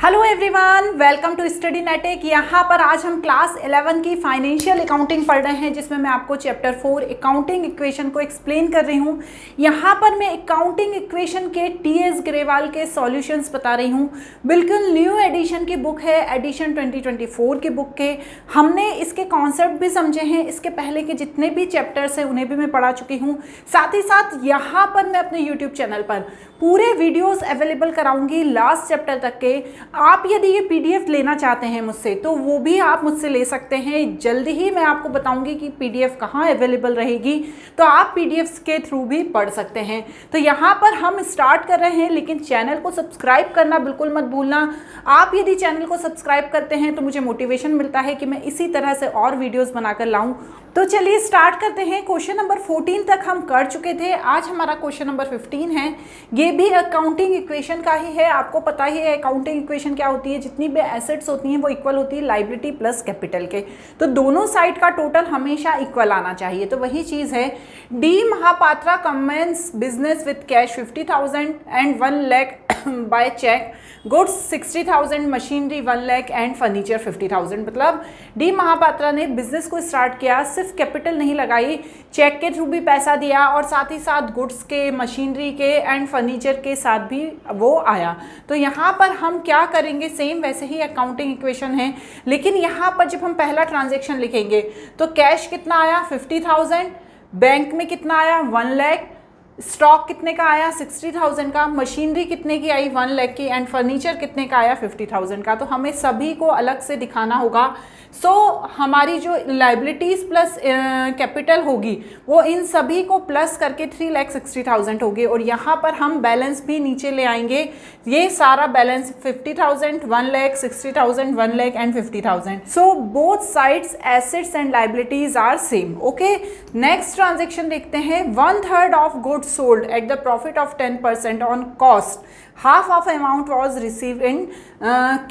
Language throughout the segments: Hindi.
Hello everyone, welcome to study Netech. यहाँ पर आज हम क्लास 11 की फाइनेंशियल अकाउंटिंग पढ़ रहे हैं, जिसमें मैं आपको चैप्टर 4 अकाउंटिंग इक्वेशन को एक्सप्लेन कर रही हूँ। यहाँ पर मैं अकाउंटिंग इक्वेशन के टीएस ग्रेवाल के सॉल्यूशंस बता रही हूँ। बिल्कुल न्यू एडिशन की बुक है, एडिशन 2024 की बुक के। हमने इसके कॉन्सेप्ट भी समझे हैं, इसके पहले के जितने भी चैप्टर्स हैं उन्हें भी मैं पढ़ा चुकी हूँ। साथ ही साथ यहाँ पर मैं अपने यूट्यूब चैनल पर पूरे वीडियोस अवेलेबल कराऊंगी लास्ट चैप्टर तक के। आप यदि ये पीडीएफ लेना चाहते हैं मुझसे तो वो भी आप मुझसे ले सकते हैं। जल्दी ही मैं आपको बताऊंगी कि पीडीएफ कहाँ अवेलेबल रहेगी, तो आप पीडीएफ के थ्रू भी पढ़ सकते हैं। तो यहाँ पर हम स्टार्ट कर रहे हैं, लेकिन चैनल को सब्सक्राइब करना बिल्कुल मत भूलना। आप यदि चैनल को सब्सक्राइब करते हैं तो मुझे मोटिवेशन मिलता है कि मैं इसी तरह से और वीडियोज़ बनाकर लाऊँ। तो चलिए स्टार्ट करते हैं। क्वेश्चन नंबर 14 तक हम कर चुके थे, आज हमारा क्वेश्चन नंबर 15 है। ये भी अकाउंटिंग इक्वेशन का ही है। आपको पता ही है अकाउंटिंग इक्वेशन क्या होती है, जितनी भी एसेट्स होती हैं वो इक्वल होती है लायबिलिटी प्लस कैपिटल के। तो दोनों साइड का टोटल हमेशा इक्वल आना चाहिए। तो वही चीज़ है, D Mahapatra commences business with cash 50,000 and 1 lakh by cheque, goods 60,000, machinery 1 lakh and furniture 50,000। मतलब डी महापात्रा ने बिजनेस को स्टार्ट किया, सिर्फ कैपिटल नहीं लगाई, चेक के थ्रू भी पैसा दिया और साथ ही साथ गुड्स के, मशीनरी के एंड फर्नीचर के साथ भी वो आया। तो यहाँ पर हम क्या करेंगे, सेम वैसे ही अकाउंटिंग इक्वेशन है, लेकिन यहाँ पर जब हम पहला ट्रांजेक्शन लिखेंगे तो कैश कितना आया 50,000, बैंक में कितना आया 1 लाख, स्टॉक कितने का आया 60,000 का, मशीनरी कितने की आई 1 लाख की एंड फर्नीचर कितने का आया 50,000 का। तो हमें सभी को अलग से दिखाना होगा। सो हमारी जो लाइबिलिटीज़ प्लस कैपिटल होगी वो इन सभी को प्लस करके 3,60,000 होगी। और यहाँ पर हम बैलेंस भी नीचे ले आएंगे। ये सारा balance 50,000, 1 lakh, 60,000, 1 lakh and 50,000। So both sides assets and liabilities are same. Okay, next transaction देखते हैं। 1/3 of goods sold at the profit of 10% on cost, half of amount was received in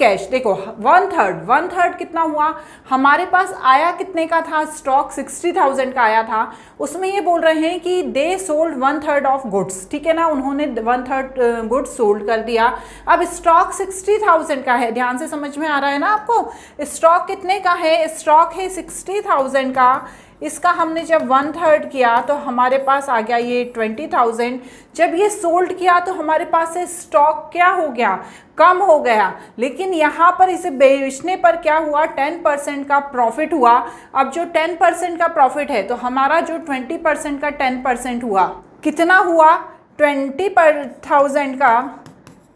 cash। देखो 1/3 कितना हुआ, हमारे पास आया कितने का था, स्टॉक 60,000 का आया था। उसमें ये बोल रहे हैं कि दे सोल्ड 1/3 ऑफ गुड्स, ठीक है ना, उन्होंने 1/3 गुड्स सोल्ड कर दिया। अब स्टॉक 60,000 का है, ध्यान से समझ में आ रहा है ना आपको। स्टॉक कितने का है, स्टॉक है 60,000 का। इसका हमने जब 1/3 किया तो हमारे पास आ गया ये 20,000। जब ये सोल्ड किया तो हमारे पास से स्टॉक क्या हो गया, कम हो गया। लेकिन यहाँ पर इसे बेचने पर क्या हुआ, 10% का प्रॉफिट हुआ। अब जो 10% का प्रॉफिट है तो हमारा जो 20% का 10% हुआ, कितना हुआ 20,000 का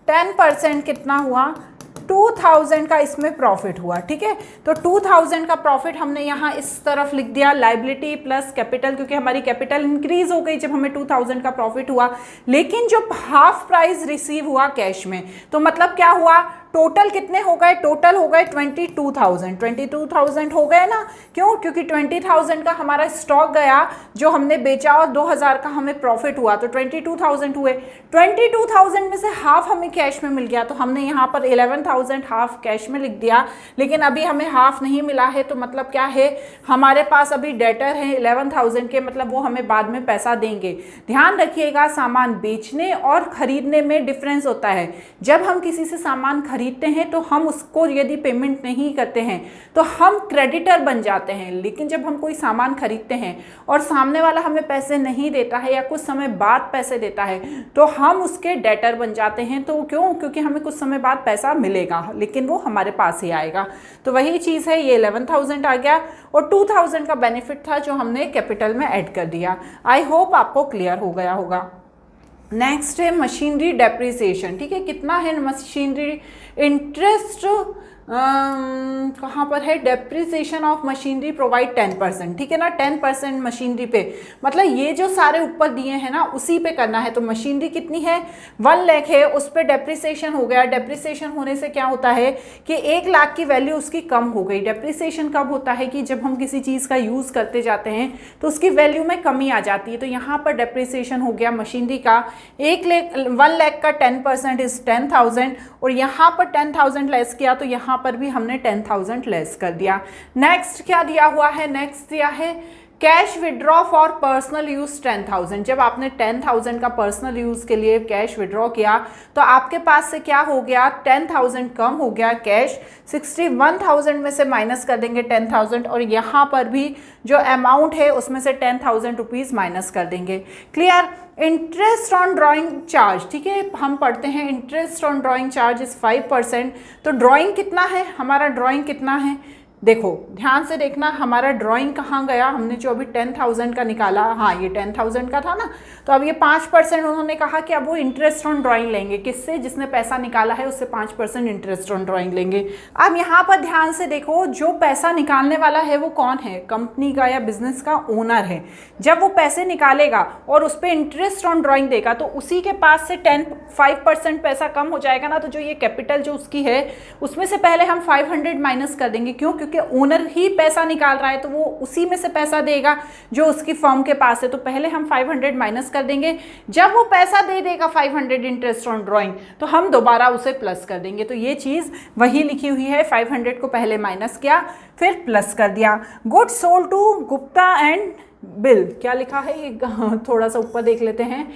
10% कितना हुआ 2,000 का इसमें प्रॉफिट हुआ। ठीक है, तो 2,000 का प्रॉफिट हमने यहाँ इस तरफ लिख दिया, लाइबिलिटी प्लस कैपिटल, क्योंकि हमारी कैपिटल इंक्रीज हो गई जब हमें 2,000 का प्रॉफिट हुआ। लेकिन जो हाफ प्राइस रिसीव हुआ कैश में, तो मतलब क्या हुआ, टोटल कितने हो गए, टोटल हो गए 22,000 हो गए ना। क्यों, क्योंकि 20,000 का हमारा स्टॉक गया जो हमने बेचा और 2,000 का हमें प्रॉफिट हुआ, तो 22,000 हुए। 22,000 में से हाफ हमें कैश में मिल गया, तो हमने यहाँ पर 11,000 हाफ कैश में लिख दिया। लेकिन अभी हमें हाफ नहीं मिला है, तो मतलब क्या है, हमारे पास अभी डेटर है 11,000 के, मतलब वो हमें बाद में पैसा देंगे। ध्यान रखिएगा, सामान बेचने और खरीदने में डिफरेंस होता है। जब हम किसी से सामान खरीदते हैं तो हम उसको यदि पेमेंट नहीं करते हैं तो हम क्रेडिटर बन जाते हैं। लेकिन जब हम कोई सामान खरीदते हैं और सामने वाला हमें पैसे नहीं देता है या कुछ समय बाद पैसे देता है तो हम उसके डेटर बन जाते हैं। तो क्यों, क्योंकि हमें कुछ समय बाद पैसा मिलेगा लेकिन वो हमारे पास ही आएगा। तो वही चीज़ है, ये 11,000 आ गया और 2,000 का बेनिफिट था जो हमने कैपिटल में ऐड कर दिया। आई होप आपको क्लियर हो गया होगा। नेक्स्ट है मशीनरी डेप्रिसिएशन। ठीक है, कितना है मशीनरी इंटरेस्ट, कहाँ पर है, डेप्रिसिएशन ऑफ मशीनरी प्रोवाइड 10%। ठीक है ना, 10% मशीनरी पे, मतलब ये जो सारे ऊपर दिए हैं ना उसी पे करना है। तो मशीनरी कितनी है 1 लाख है, उस पर डेप्रिसिएशन हो गया। डेप्रिसिएशन होने से क्या होता है कि 1 लाख की वैल्यू उसकी कम हो गई। डेप्रिसिएशन कब होता है कि जब हम किसी चीज़ का यूज़ करते जाते हैं तो उसकी वैल्यू में कमी आ जाती है। तो यहाँ पर डेप्रिसिएशन हो गया मशीनरी का 1 लाख का 10% इज 10,000 और यहाँ पर 10,000 लेस किया तो यहाँ पर भी हमने 10,000 लेस कर दिया। नेक्स्ट क्या दिया हुआ है, नेक्स्ट दिया है cash withdraw for personal use 10,000। जब आपने 10,000 का पर्सनल यूज के लिए कैश विड्रॉ किया तो आपके पास से क्या हो गया, 10,000 कम हो गया कैश, 61,000 में से माइनस कर देंगे 10,000 और यहाँ पर भी जो अमाउंट है उसमें से 10,000 रुपीज़ माइनस कर देंगे। Clear. Interest on drawing charge, ठीक है, हम पढ़ते हैं interest on drawing charge is 5%। तो ड्राइंग कितना है हमारा, ड्राइंग कितना है, देखो ध्यान से देखना, हमारा ड्राइंग कहाँ गया, हमने जो अभी 10,000 का निकाला, हाँ ये 10,000 का था ना, तो अब ये 5% उन्होंने कहा कि अब वो इंटरेस्ट ऑन ड्राइंग लेंगे, किससे, जिसने पैसा निकाला है उससे 5% इंटरेस्ट ऑन ड्राइंग लेंगे। अब यहाँ पर ध्यान से देखो, जो पैसा निकालने वाला है वो कौन है, कंपनी का या बिजनेस का ओनर है। जब वो पैसे निकालेगा और उस पर इंटरेस्ट ऑन ड्राइंग देगा तो उसी के पास से 5% पैसा कम हो जाएगा ना, तो जो ये कैपिटल जो उसकी है उसमें से पहले हम 500 माइनस कर देंगे। क्यों, क्योंकि ओनर ही पैसा निकाल रहा है तो वो उसी में से पैसा देगा जो उसकी फर्म के पास है, तो पहले हम 500 माइनस कर देंगे। जब वो पैसा दे देगा 500 इंटरेस्ट ऑन ड्राइंग तो हम दोबारा उसे प्लस कर देंगे। तो ये चीज़ वही लिखी हुई है, 500 को पहले माइनस किया फिर प्लस कर दिया। Good sold to Gupta and bill, क्या लिखा है ये, थोड़ा सा ऊपर देख लेते हैं,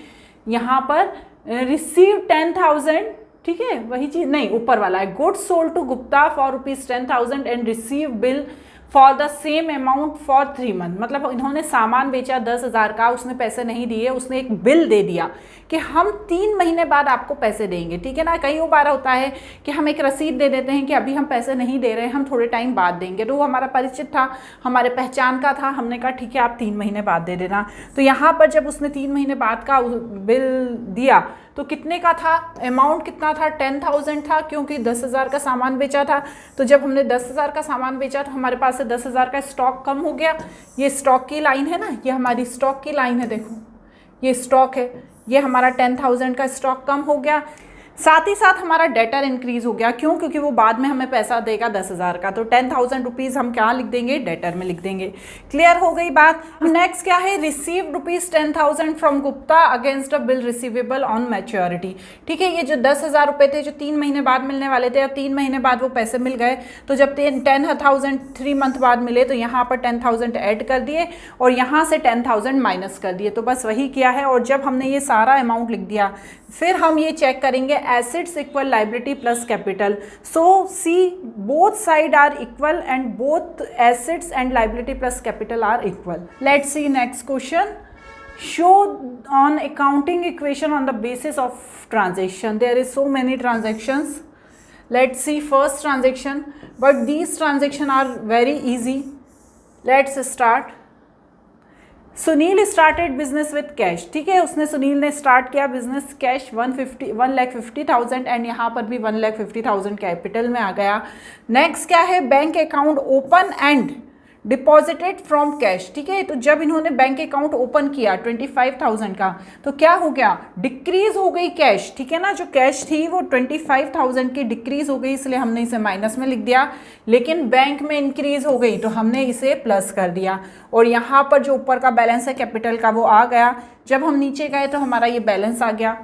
यहाँ पर रिसीव 10,000, ठीक है, वही चीज नहीं, ऊपर वाला है, good sold to Gupta for ₹10,000 and receive bill for the same amount for 3 month. मतलब इन्होंने सामान बेचा 10,000 का, उसने पैसे नहीं दिए, उसने एक बिल दे दिया कि हम 3 महीने बाद आपको पैसे देंगे, ठीक है ना। कई बार होता है कि हम एक रसीद दे देते हैं कि अभी हम पैसे नहीं दे रहे हैं, हम थोड़े टाइम बाद देंगे, तो वो हमारा परिचित था, हमारे पहचान का था, हमने कहा ठीक है आप 3 महीने बाद दे देना। तो यहाँ पर जब उसने 3 महीने बाद का बिल दिया तो कितने का था, अमाउंट कितना था, 10,000 था, क्योंकि 10,000 का सामान बेचा था। तो जब हमने 10,000 का सामान बेचा तो हमारे पास से 10,000 का स्टॉक कम हो गया। ये स्टॉक की लाइन है ना, ये हमारी स्टॉक की लाइन है, देखो ये स्टॉक है, ये हमारा 10,000 का स्टॉक कम हो गया। साथ ही साथ हमारा डेटर इंक्रीज हो गया, क्यों, क्योंकि वो बाद में हमें पैसा देगा 10,000 का, तो 10,000 रुपीज़ हम क्या लिख देंगे, डेटर में लिख देंगे। क्लियर हो गई बात। नेक्स्ट क्या है, receive ₹10,000 from Gupta against a bill receivable on maturity. ठीक है, ये जो 10,000 रुपये थे जो 3 महीने बाद मिलने वाले थे और 3 महीने बाद वो पैसे मिल गए, तो जब 10,000 3 मंथ बाद मिले तो यहाँ पर 10,000 ऐड कर दिए और यहाँ से 10,000 माइनस कर दिए, तो बस वही किया है। और जब हमने ये सारा अमाउंट लिख दिया फिर हम ये चेक करेंगे assets equal liability plus capital. So see both side are equal and both assets and liability plus capital are equal. Let's see next question. Show on accounting equation on the basis of transaction. There is so many transactions. Let's see first transaction, but these transactions are very easy. Let's start. Sunil started business with cash. ठीक है, उसने सुनील ने स्टार्ट किया बिजनेस कैश 1,50,000 एंड यहाँ पर भी 1,50,000 कैपिटल में आ गया। नेक्स्ट क्या है, bank account open and deposited from cash. ठीक है, तो जब इन्होंने बैंक अकाउंट ओपन किया 25,000 का तो क्या हो गया, डिक्रीज हो गई कैश। ठीक है ना, जो कैश थी वो 25,000 की डिक्रीज हो गई, इसलिए हमने इसे माइनस में लिख दिया। लेकिन बैंक में इंक्रीज हो गई तो हमने इसे प्लस कर दिया। और यहाँ पर जो ऊपर का बैलेंस है कैपिटल का वो आ गया। जब हम नीचे गए तो हमारा ये बैलेंस आ गया।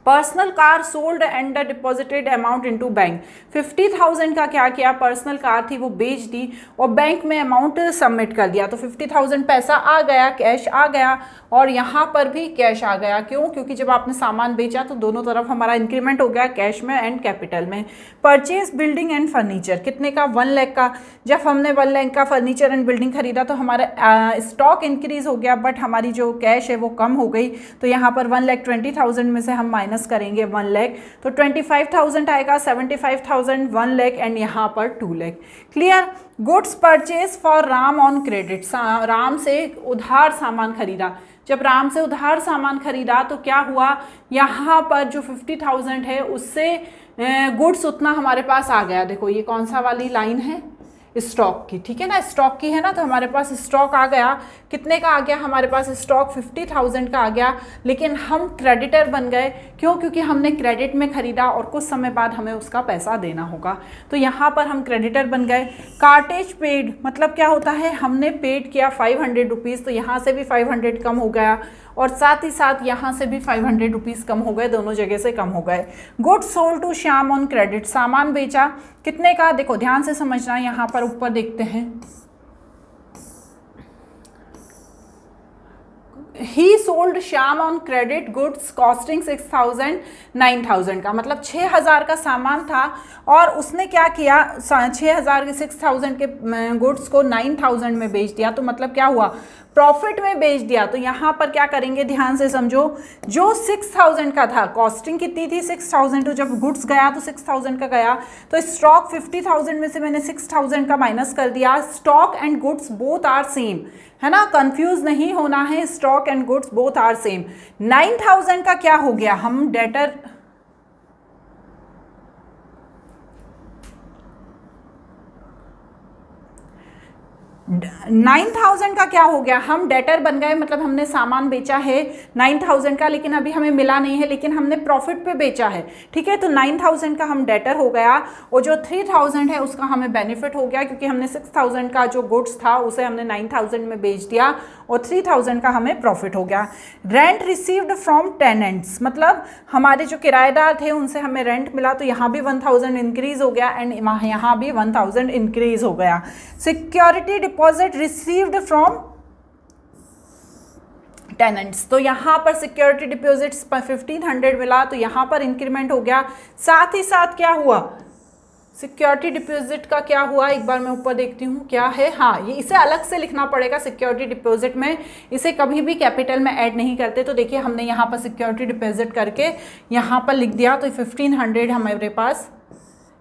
Personal car sold and the deposited amount into bank. 50,000 का क्या किया, पर्सनल कार थी वो बेच दी और बैंक में अमाउंट सबमिट कर दिया, तो 50,000 पैसा आ गया, कैश आ गया। और यहाँ पर भी कैश आ गया, क्यों, क्योंकि जब आपने सामान बेचा तो दोनों तरफ हमारा इंक्रीमेंट हो गया, कैश में एंड कैपिटल में। परचेज बिल्डिंग एंड फर्नीचर, कितने का, 1 लाख का। जब हमने 1 लाख का फर्नीचर एंड बिल्डिंग खरीदा तो हमारा स्टॉक इंक्रीज हो गया, बट हमारी जो कैश है वो कम हो गई। तो यहाँ पर 1,20,000 में से हम माइनस करेंगे 1 लाख, तो 25,000 आएगा, 75,000, 1 लाख एंड यहाँ पर 2 lakh. Clear. Goods purchase for Ram on credit, Ram से उधार सामान खरीदा। जब राम से उधार सामान खरीदा तो क्या हुआ, यहाँ पर जो 50,000 है उससे गुड्स उतना हमारे पास आ गया। देखो ये कौन सा वाली लाइन है, स्टॉक की। ठीक है ना, स्टॉक की है ना, तो हमारे पास स्टॉक आ गया। कितने का आ गया, हमारे पास स्टॉक 50,000 का आ गया। लेकिन हम क्रेडिटर बन गए, क्यों, क्योंकि हमने क्रेडिट में खरीदा और कुछ समय बाद हमें उसका पैसा देना होगा, तो यहाँ पर हम क्रेडिटर बन गए। कार्टेज पेड मतलब क्या होता है, हमने पेड किया 500 रुपीज़, तो यहाँ से भी 500 कम हो गया और साथ ही साथ यहाँ से भी 500 रुपीज़ कम हो गए, दोनों जगह से कम हो गए। Good sold to Shyam on credit, सामान बेचा कितने का, देखो ध्यान से समझना, यहाँ पर ऊपर देखते हैं ही sold Shyam on credit goods costing 6,000 9,000 का, मतलब 6,000 का सामान था और उसने क्या किया, 6,000 के 6,000 के गुड्स को 9,000 में बेच दिया। तो मतलब क्या हुआ, प्रॉफिट में बेच दिया। तो यहाँ पर क्या करेंगे, ध्यान से समझो, जो 6,000 का था, कॉस्टिंग कितनी थी 6,000, तो जब गुड्स गया तो 6,000 का गया, तो स्टॉक 50,000 में से मैंने 6,000 का माइनस कर दिया। Stock and goods both are same, है ना, कंफ्यूज नहीं होना है, stock and goods both are same. 9,000 का क्या हो गया, हम डेटर 9,000 का क्या हो गया, हम डेटर बन गए, मतलब हमने सामान बेचा है 9,000 का, लेकिन अभी हमें मिला नहीं है, लेकिन हमने प्रॉफिट पे बेचा है, ठीक है। तो 9,000 का हम डेटर हो गया और जो 3,000 है उसका हमें बेनिफिट हो गया, क्योंकि हमने 6,000 का जो गुड्स था उसे हमने 9,000 में बेच दिया और 3,000 का हमें प्रॉफिट हो गया। रेंट रिसीव्ड फ्रॉम टेनेंट्स, मतलब हमारे जो किराएदार थे उनसे हमें रेंट मिला, तो यहाँ भी 1,000 इंक्रीज हो गया एंड यहाँ भी 1,000 इंक्रीज हो गया। Security deposit received from tenants, तो यहाँ पर सिक्योरिटी डिपॉजिट्स 1,500 मिला, तो यहाँ पर इंक्रीमेंट हो गया। साथ ही साथ क्या हुआ, सिक्योरिटी डिपॉजिट का क्या हुआ, एक बार मैं ऊपर देखती हूँ क्या है, हाँ ये इसे अलग से लिखना पड़ेगा। सिक्योरिटी डिपॉजिट में इसे कभी भी कैपिटल में ऐड नहीं करते, तो देखिए हमने यहाँ पर सिक्योरिटी डिपॉजिट करके यहाँ पर लिख दिया, तो 1,500 हमारे पास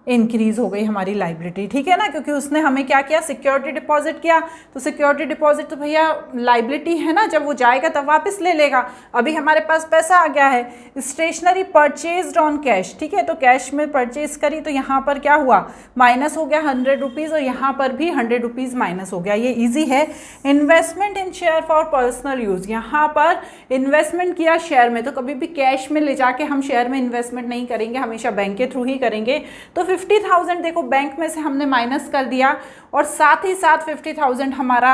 इंक्रीज हो गई हमारी लाइबिलिटी, ठीक है ना, क्योंकि उसने हमें क्या किया, सिक्योरिटी डिपॉजिट किया। तो सिक्योरिटी डिपॉजिट तो भैया लाइबिलिटी है ना, जब वो जाएगा तब वापस ले लेगा। अभी हमारे पास पैसा आ गया है। स्टेशनरी परचेज्ड ऑन कैश, ठीक है, तो कैश में परचेज करी, तो यहाँ पर क्या हुआ, माइनस हो गया 100 रुपीज़ और यहाँ पर भी 100 रुपीज़ माइनस हो गया, ये ईजी है। Investment in share for personal use, यहाँ पर इन्वेस्टमेंट किया शेयर में, तो कभी भी कैश में ले जाके हम शेयर में इन्वेस्टमेंट नहीं करेंगे, हमेशा बैंक के थ्रू ही करेंगे। तो 50,000 देखो बैंक में से हमने माइनस कर दिया और साथ ही साथ 50,000 हमारा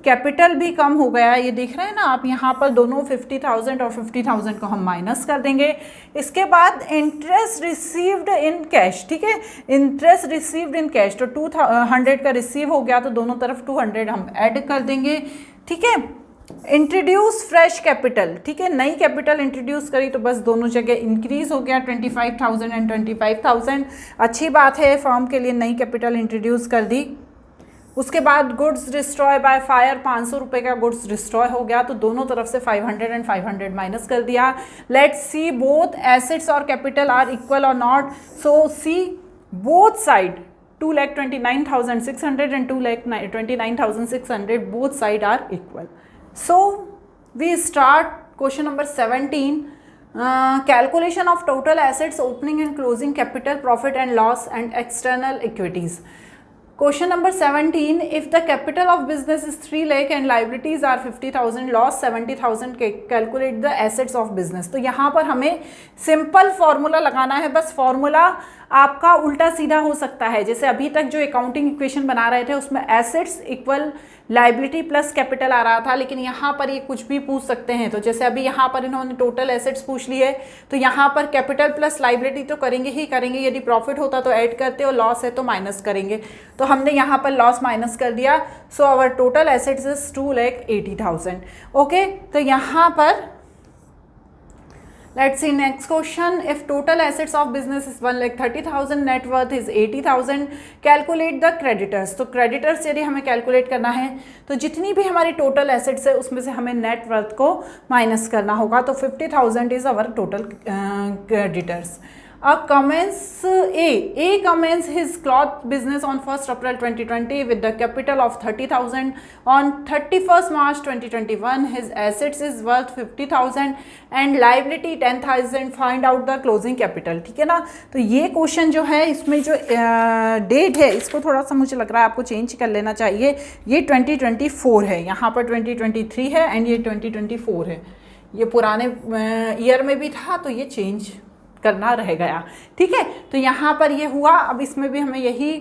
कैपिटल भी कम हो गया, ये देख रहे हैं ना आप, यहाँ पर दोनों 50,000 और 50,000 को हम माइनस कर देंगे। इसके बाद इंटरेस्ट रिसीव्ड इन कैश, ठीक है, इंटरेस्ट रिसीव्ड इन कैश, तो 200 का रिसीव हो गया, तो दोनों तरफ 200 हम ऐड कर देंगे, ठीक है। इंट्रोड्यूस फ्रेश कैपिटल, ठीक है, नई कैपिटल इंट्रोड्यूस करी, तो बस दोनों जगह इंक्रीज हो गया, 25,000 एंड 25,000, अच्छी बात है, फर्म के लिए नई कैपिटल इंट्रोड्यूस कर दी। उसके बाद गुड्स डिस्ट्रॉय बाय फायर, 500 रुपये का गुड्स डिस्ट्रॉय हो गया, तो दोनों तरफ से 500 एंड 500 माइनस कर दिया। लेट्स सी बोथ एसेट्स और कैपिटल आर इक्वल और not, so see both side 2,29,600 and 2,29,600 both side are equal. So we start question number 17. Calculation of total assets, opening and closing capital, profit and loss and external equities. Question number 17. If the capital of business is 3 lakh and liabilities are 50,000, loss 70,000, calculate the assets of business. तो यहाँ पर हमें सिंपल फॉर्मूला लगाना है, बस फॉर्मूला आपका उल्टा सीधा हो सकता है। जैसे अभी तक जो अकाउंटिंग इक्वेशन बना रहे थे उसमें assets equal liability plus capital आ रहा था, लेकिन यहाँ पर ये कुछ भी पूछ सकते हैं। तो जैसे अभी यहाँ पर इन्होंने टोटल एसेट्स पूछ ली है, तो यहाँ पर कैपिटल प्लस लाइबिलिटी तो करेंगे ही करेंगे, यदि प्रॉफिट होता तो ऐड करते और लॉस है तो माइनस करेंगे। तो हमने यहाँ पर लॉस माइनस कर दिया, so our total assets is 2,80,000। Okay, तो यहाँ पर let's see next question. If total assets of business is 1,30,000, net worth is 80,000, calculate the creditors. तो creditors यदि हमें calculate करना है तो जितनी भी हमारी total assets है उसमें से हमें net worth को minus करना होगा, तो 50,000 is our total creditors. A commenced his cloth business on 1st April 2020 with the capital of 30,000. On 31st March 2021, his assets is worth 50,000 and liability 10,000. Find out the closing capital. ठीक है ना, तो ये क्वेश्चन जो है इसमें जो डेट है इसको थोड़ा सा मुझे लग रहा है आपको चेंज कर लेना चाहिए। ये 2024 है, यहाँ पर 2023 है एंड ये 2024 है। ये पुराने ईयर में भी था तो ये चेंज करना रह गया, ठीक है। तो यहाँ पर ये हुआ, अब इसमें भी हमें यही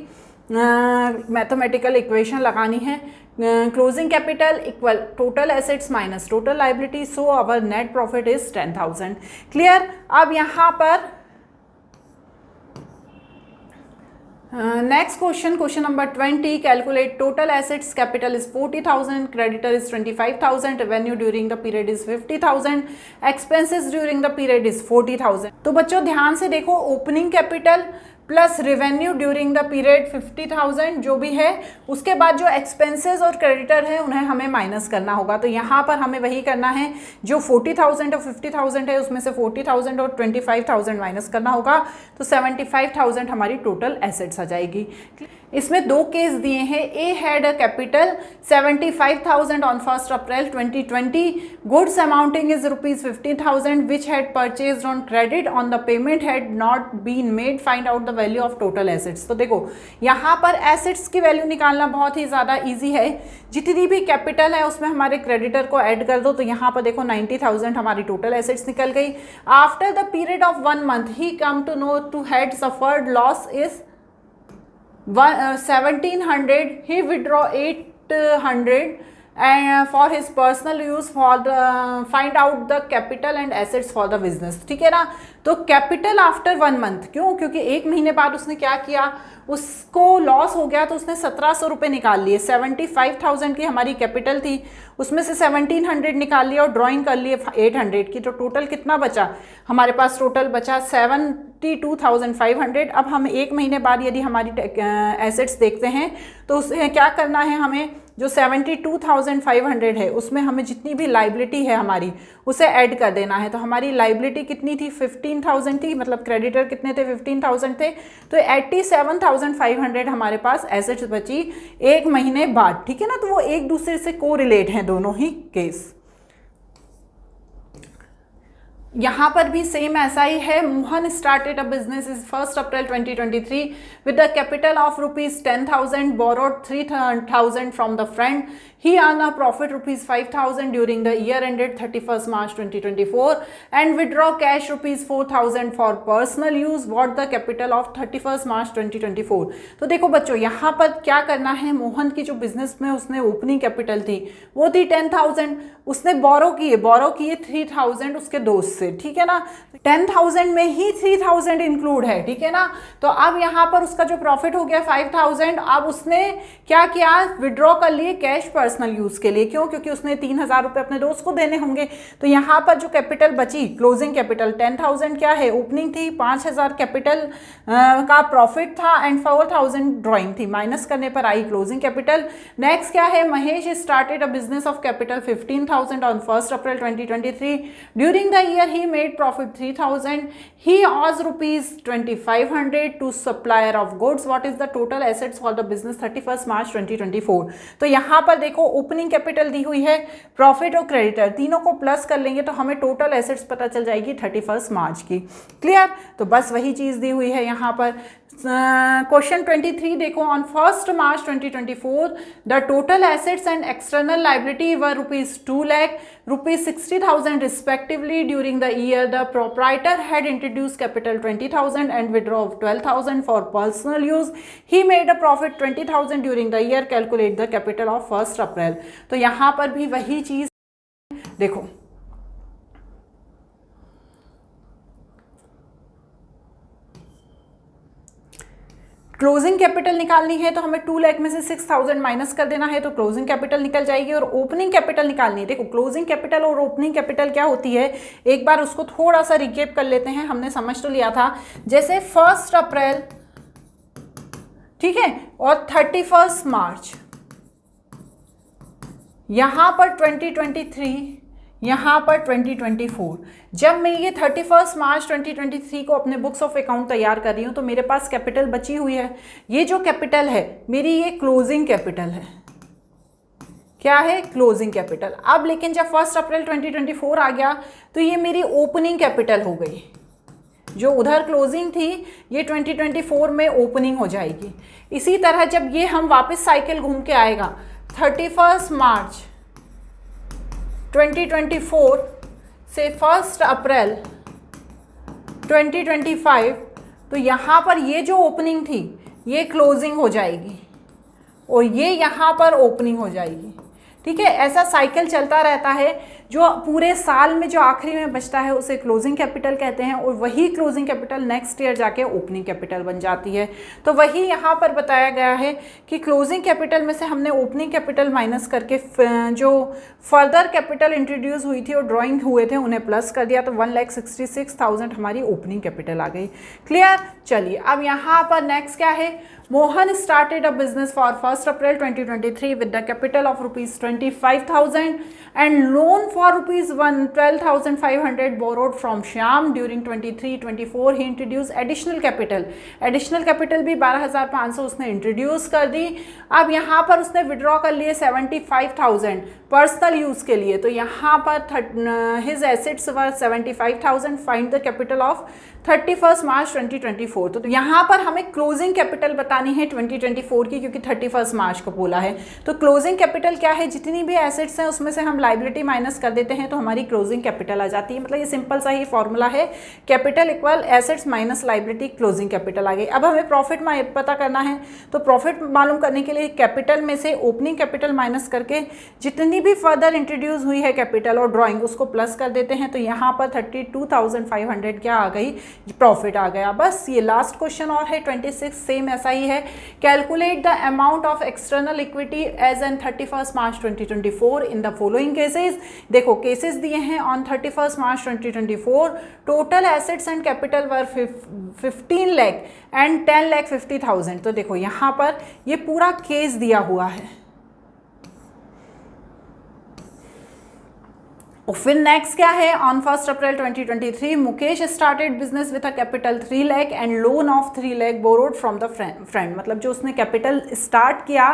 मैथमेटिकल इक्वेशन लगानी है। Closing capital equal total assets minus total liability, so our net profit is 10,000। Clear. अब यहाँ पर next question number 20, calculate total assets, capital is 40,000, creditor is 25,000, revenue during the period is 50,000, expenses during the period is 40,000। तो बच्चों ध्यान से देखो, opening capital plus revenue during the period 50,000 जो भी है, उसके बाद जो एक्सपेंसेस और क्रेडिटर है उन्हें हमें माइनस करना होगा। तो यहाँ पर हमें वही करना है, जो 40,000 और 50,000 है उसमें से 40,000 और 25,000 माइनस करना होगा, तो 75,000 हमारी टोटल एसेट्स आ जाएगी। इसमें दो केस दिए हैं। A had a capital 75,000 on 1 April 2020, goods amounting is ₹50,000 which had purchased on credit, on the payment had not been made, find out the value of total assets. तो देखो यहाँ पर एसेट्स की वैल्यू निकालना बहुत ही ज़्यादा ईजी है। जितनी भी कैपिटल है उसमें हमारे क्रेडिटर को ऐड कर दो, तो यहाँ पर देखो 90,000 हमारी टोटल एसेट्स निकल गई। After the period of 1 month ही come to know to had suffered loss is 1700, he withdraw 800 and for his personal use for the find out the capital and assets for the business। ठीक है ना। तो कैपिटल आफ्टर 1 मंथ, क्यों? क्योंकि 1 महीने बाद उसने क्या किया, उसको लॉस हो गया तो उसने 1700 रुपये निकाल लिए। 75,000 की हमारी कैपिटल थी, उसमें से 1700 निकाल लिया और ड्राइंग कर लिए 800 की। तो टोटल कितना बचा हमारे पास? टोटल बचा 72,500। अब हम 1 महीने बाद यदि हमारी एसेट्स देखते हैं तो उसे क्या करना है, हमें जो 72,500 है उसमें हमें जितनी भी लाइबिलिटी है हमारी उसे ऐड कर देना है। तो हमारी लाइबिलिटी कितनी थी? 15,000 थी, मतलब क्रेडिटर कितने थे? 15,000 थे। तो 87,500 हमारे पास एसेट्स बची 1 महीने बाद। ठीक है ना। तो वो एक दूसरे से कोरिलेट हैं दोनों ही केस। यहाँ पर भी सेम ऐसा ही है। Mohan started a business is 1 April 2023 with the capital of ₹10,000, borrowed 3,000 from the friend. He earned a profit ₹5,000 during the year ended 31st March 2024 and withdraw cash ₹4,000 for personal use. What the capital of 31st March 2024? तो देखो बच्चों यहाँ पर क्या करना है, मोहन की जो बिजनेस में उसने ओपनिंग कैपिटल थी वो थी 10,000, उसने बोरो किए 3,000 उसके दोस्त से। ठीक है ना। 10,000 में ही 3,000 इंक्लूड है। ठीक है ना। तो अब यहाँ पर उसका जो प्रॉफिट हो गया 5,000। अब उसने क्या किया, विड्रॉ कर लिए कैश पर्सनल यूज के लिए। क्यों? क्योंकि उसने 3,000 रुपये अपने दोस्त को देने होंगे। तो यहाँ पर जो कैपिटल बची, क्लोजिंग कैपिटल 10,000 क्या है, ओपनिंग थी, 5,000 कैपिटल का प्रॉफिट था एंड 4,000 ड्रॉइंग थी। माइनस करने पर आई क्लोजिंग कैपिटल। नेक्स्ट क्या है, Mahesh started a business of capital 15,000 on 1 April 2023। During the year he made profit 3,000। He owes ₹2,500 to supplier of goods. What is the total assets for the business 31st March 2024? तो यहाँ पर देखो ओपनिंग कैपिटल दी हुई है, प्रॉफिट और क्रेडिटर तीनों को प्लस कर लेंगे तो हमें टोटल एसेट्स पता चल जाएगी 31st मार्च की। क्लियर? तो बस वही चीज़ दी हुई है यहाँ पर। क्वेश्चन 23 देखो, on 1 March 2024 the total assets and external liability were ₹2 lakh, ₹60,000 respectively. During the year the proprietor had introduced capital 20,000 and withdraw 12,000 for personal use. He made a profit 20,000 during the year. Calculate the capital of 1 April. तो यहाँ पर भी वही चीज़ देखो, क्लोजिंग कैपिटल निकालनी है तो हमें 2 लाख में से 6,000 माइनस कर देना है तो क्लोजिंग कैपिटल निकल जाएगी। और ओपनिंग कैपिटल निकालनी है। देखो क्लोजिंग कैपिटल और ओपनिंग कैपिटल क्या होती है, एक बार उसको थोड़ा सा रिकेप कर लेते हैं। हमने समझ तो लिया था, जैसे 1 अप्रैल, ठीक है, और 31 मार्च, यहाँ पर 2023, यहाँ पर 2024। जब मैं ये 31 मार्च 2023 को अपने बुक्स ऑफ अकाउंट तैयार कर रही हूँ तो मेरे पास कैपिटल बची हुई है। ये जो कैपिटल है मेरी, ये क्लोजिंग कैपिटल है। क्या है? Closing capital. अब लेकिन जब 1 अप्रैल 2024 आ गया तो ये मेरी ओपनिंग कैपिटल हो गई। जो उधर क्लोजिंग थी ये 2024 में ओपनिंग हो जाएगी। इसी तरह जब ये हम वापस साइकिल घूम के आएगा 31 मार्च 2024 से 1 अप्रैल 2025, तो यहाँ पर ये जो ओपनिंग थी ये क्लोजिंग हो जाएगी और ये यहाँ पर ओपनिंग हो जाएगी। ठीक है, ऐसा साइकिल चलता रहता है। जो पूरे साल में जो आखिरी में बचता है उसे क्लोजिंग कैपिटल कहते हैं, और वही क्लोजिंग कैपिटल नेक्स्ट ईयर जाके ओपनिंग कैपिटल बन जाती है। तो वही यहाँ पर बताया गया है कि क्लोजिंग कैपिटल में से हमने ओपनिंग कैपिटल माइनस करके जो फर्दर कैपिटल इंट्रोड्यूस हुई थी और ड्राइंग हुए थे उन्हें प्लस कर दिया, तो 1,66,000 हमारी ओपनिंग कैपिटल आ गई। क्लियर। चलिए अब यहाँ पर नेक्स्ट क्या है, Mohan started a business for 1 April 2023 with the capital of ₹25,000 and loan for ₹12,500 borrowed from Shyam during 23-24 he introduce additional capital. Additional capital भी 12,500 उसने इंट्रोड्यूस कर दी। अब यहाँ पर उसने विड्रॉ कर लिए 75,000 पर्सनल यूज़ के लिए, तो यहाँ पर his assets were 75,000। Find the capital of 31 March 2024। तो यहाँ पर हमें क्लोजिंग कैपिटल बतानी है 2024 की, क्योंकि 31 मार्च को बोला है। तो क्लोजिंग कैपिटल क्या है, जितनी भी एसेट्स हैं उसमें से हम लाइबिलिटी माइनस कर देते हैं तो हमारी क्लोजिंग कैपिटल आ जाती है। मतलब ये सिंपल सा ही फॉर्मूला है, capital equal assets minus liability, closing capital आ गई। अब हमें प्रॉफिट पता करना है, तो प्रॉफिट मालूम करने के लिए कैपिटल में से ओपनिंग कैपिटल माइनस करके जितनी भी फर्दर इंट्रोड्यूस हुई है कैपिटल और ड्राइंग उसको प्लस कर देते हैं। तो यहाँ पर 32,500 क्या आ गई, प्रॉफिट आ गया। बस ये लास्ट क्वेश्चन और है 26 सेम ऐसा ही है। Calculate the amount of external equity as an 31 March 2024 in the following cases. देखो केसेस दिए हैं on 31 March 2024 total assets and capital were 15 lakh and 10,50,000। तो देखो यहाँ पर ये पूरा केस दिया हुआ है। और फिर नेक्स्ट क्या है, on 1 April 2023 Mukesh started business with a capital 3 lakh and loan of 3 lakh borrowed from the friend. मतलब जो उसने कैपिटल स्टार्ट किया,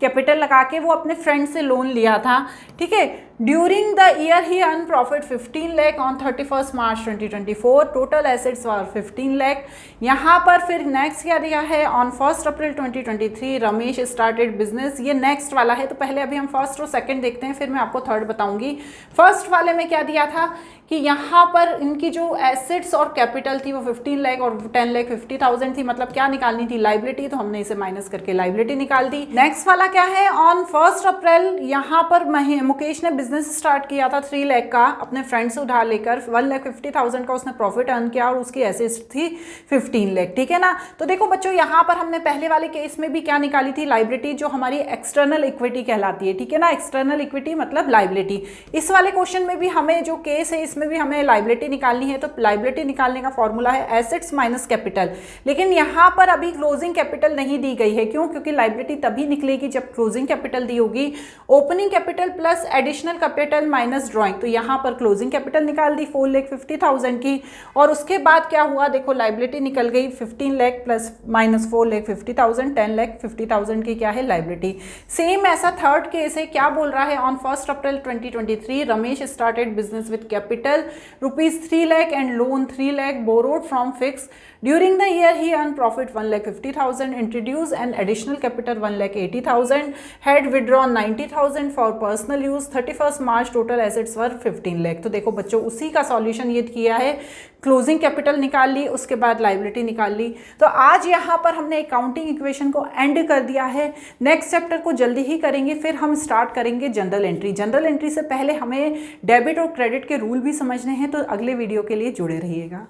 कैपिटल लगा के वो अपने फ्रेंड से लोन लिया था, ठीक है। During the year he earn profit 15 lakh on 31 March 2024। Total assets were 15 lakh. यहाँ पर फिर नेक्स्ट क्या दिया है, on 1 April 2023 Ramesh started business. ये नेक्स्ट वाला है, तो पहले अभी हम फर्स्ट और सेकंड देखते हैं, फिर मैं आपको थर्ड बताऊंगी। फर्स्ट वाले में क्या दिया था कि यहाँ पर इनकी जो एसेट्स और कैपिटल थी वो 15 लाख और 10,50,000 थी। मतलब क्या निकालनी थी, लाइबिलिटी, तो हमने इसे माइनस करके लाइबिलिटी निकाल दी। नेक्स्ट वाला क्या है, ऑन 1 अप्रैल यहाँ पर मुकेश ने बिजनेस स्टार्ट किया था 3 लाख का अपने फ्रेंड से उधार लेकर, 1,50,000 का उसने प्रॉफिट अर्न किया और उसकी एसेट्स थी 15 लाख, ठीक है ना। तो देखो बच्चों यहाँ पर हमने पहले वाले केस में भी क्या निकाली थी, लाइबिलिटी, जो हमारी एक्सटर्नल इक्विटी कहलाती है, ठीक है ना। एक्सटर्नल इक्विटी मतलब लाइबिलिटी। इस वाले क्वेश्चन में भी हमें जो केस है इसमें भी हमें लाइबिलिटी निकालनी है, तो लाइबिलिटी निकालने का फॉर्मूला है एसेट्स माइनस कैपिटल। लेकिन यहाँ पर अभी क्लोजिंग कैपिटल नहीं दी गई है, क्यों, क्योंकि लाइबिलिटी तभी निकलेगी जब क्लोजिंग कैपिटल दी होगी। Opening capital plus additional capital minus drawing, तो यहाँ पर क्लोजिंग कैपिटल निकाल दी 4,50,000 की, और उसके बाद क्या हुआ, देखो लाइबिलिटी निकल गई 15 लाख प्लस माइनस 4,50,000, 10,50,000 की क्या है लाइबिलिटी। सेम ऐसा थर्ड केस है, क्या बोल रहा है, on 1 April 2023 Ramesh started business with capital ₹3 lakh and loan 3 lakh borrowed from Fix. During the year he earned profit 1,50,000, introduced an additional capital 1,80,000, had withdrawn 90,000 for personal use. 31st March total assets were 15 lakh. तो देखो बच्चों उसी का सॉल्यूशन ये किया है, क्लोजिंग कैपिटल निकाल ली, उसके बाद लाइबिलिटी निकाल ली। तो आज यहाँ पर हमने अकाउंटिंग इक्वेशन को एंड कर दिया है। नेक्स्ट चैप्टर को जल्दी ही करेंगे, फिर हम स्टार्ट करेंगे जनरल एंट्री। जनरल एंट्री से पहले हमें डेबिट और क्रेडिट के रूल भी समझने हैं, तो अगले वीडियो के लिए जुड़े रहिएगा।